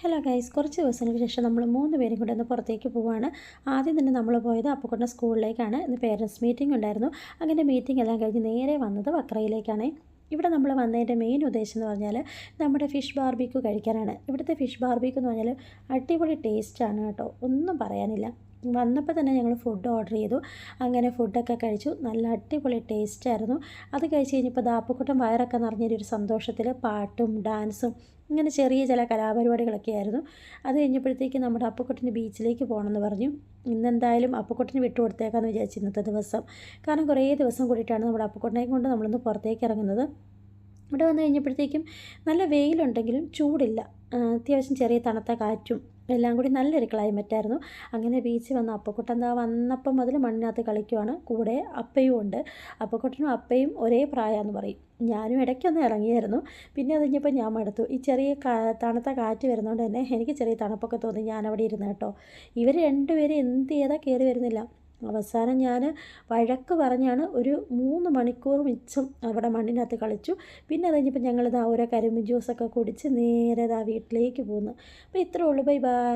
Hello guys, കുറച്ച് ദിവസങ്ങൾക്ക് ശേഷം നമ്മൾ 3 പേരും കൂടെ ഒന്ന് പുറത്തേക്ക് പോവുകയാണ്. ആദ്യം തന്നെ നമ്മൾ പോയത് അപ്പുക്കുട്ടൻ്റെ സ്കൂളിലേക്കാണ്. ഇന്ന് പേരൻറ്റ്സ് മീറ്റിംഗ് ഉണ്ടായിരുന്നു. അങ്ങനെ മീറ്റിംഗ് എല്ലാം കഴിഞ്ഞ് നേരെ വന്നത് വക്രയിലേക്കാണ്. ഇവിടെ നമ്മൾ വന്നതിൻ്റെ മെയിൻ ഉദ്ദേശം എന്ന് പറഞ്ഞാൽ നമ്മുടെ ഫിഷ് ബാർബിക്യൂ കഴിക്കാനാണ്. ഇവിടുത്തെ ഫിഷ് ബാർബിക്യൂ എന്ന് പറഞ്ഞാൽ അടിപൊളി ടേസ്റ്റാണ് കേട്ടോ, ഒന്നും പറയാനില്ല. വന്നപ്പോൾ തന്നെ ഞങ്ങൾ ഫുഡ് ഓർഡർ ചെയ്തു. അങ്ങനെ ഫുഡൊക്കെ കഴിച്ചു. നല്ല അടിപൊളി ടേസ്റ്റായിരുന്നു. അത് കഴിച്ച് കഴിഞ്ഞപ്പോൾ അപ്പുക്കുട്ടൻ വയറൊക്കെ നിറഞ്ഞൊരു സന്തോഷത്തിൽ പാട്ടും ഡാൻസും ഇങ്ങനെ ചെറിയ ചില കലാപരിപാടികളൊക്കെ ആയിരുന്നു. അത് കഴിഞ്ഞപ്പോഴത്തേക്ക് നമ്മുടെ അപ്പുക്കുട്ടന് ബീച്ചിലേക്ക് പോകണമെന്ന് പറഞ്ഞു. ഇന്നെന്തായാലും അപ്പുക്കുട്ടന് വിട്ടു കൊടുത്തേക്കാമെന്ന് വിചാരിച്ചു ഇന്നത്തെ ദിവസം. കാരണം കുറേ ദിവസം കൂടിയിട്ടാണ് നമ്മുടെ അപ്പുക്കുട്ടനെ കൊണ്ട് നമ്മളൊന്ന് പുറത്തേക്ക് ഇറങ്ങുന്നത്. ഇവിടെ വന്നു കഴിഞ്ഞപ്പോഴത്തേക്കും നല്ല വെയിലുണ്ടെങ്കിലും ചൂടില്ല. അത്യാവശ്യം ചെറിയ തണുത്ത കാറ്റും എല്ലാം കൂടി നല്ലൊരു ക്ലൈമറ്റായിരുന്നു. അങ്ങനെ ബീച്ചിൽ വന്ന് അപ്പക്കുട്ടൻ വന്നപ്പം മുതൽ മണ്ണിനകത്ത് കളിക്കുവാണ്. കൂടെ അപ്പയും ഉണ്ട്. അപ്പക്കുട്ടനും അപ്പയും ഒരേ പ്രായമെന്ന് പറയും. ഞാനും ഇടയ്ക്കൊന്ന് ഇറങ്ങിയായിരുന്നു. പിന്നെ അത് കഴിഞ്ഞപ്പോൾ ഞാൻ മടുത്തു. ഈ ചെറിയ തണുത്ത കാറ്റ് വരുന്നതുകൊണ്ട് തന്നെ എനിക്ക് ചെറിയ തണുപ്പൊക്കെ തോന്നി. ഞാനവിടെ ഇരുന്ന് കേട്ടോ. ഇവർ രണ്ടുപേരും എന്ത് ചെയ്താൽ കയറി വരുന്നില്ല. അവസാനം ഞാൻ വഴക്ക് പറഞ്ഞാണ് ഒരു 3 മണിക്കൂർ മിച്ചം അവിടെ മണ്ണിനകത്ത് കളിച്ചു. പിന്നെ അത് കഴിഞ്ഞപ്പോൾ ഞങ്ങളിതാ ഓരോ കരിമ്പ് ജ്യൂസൊക്കെ കുടിച്ച് നേരെ വീട്ടിലേക്ക് പോന്നു. അപ്പോൾ ഇത്രേ ഉള്ളൂ. Bye bye.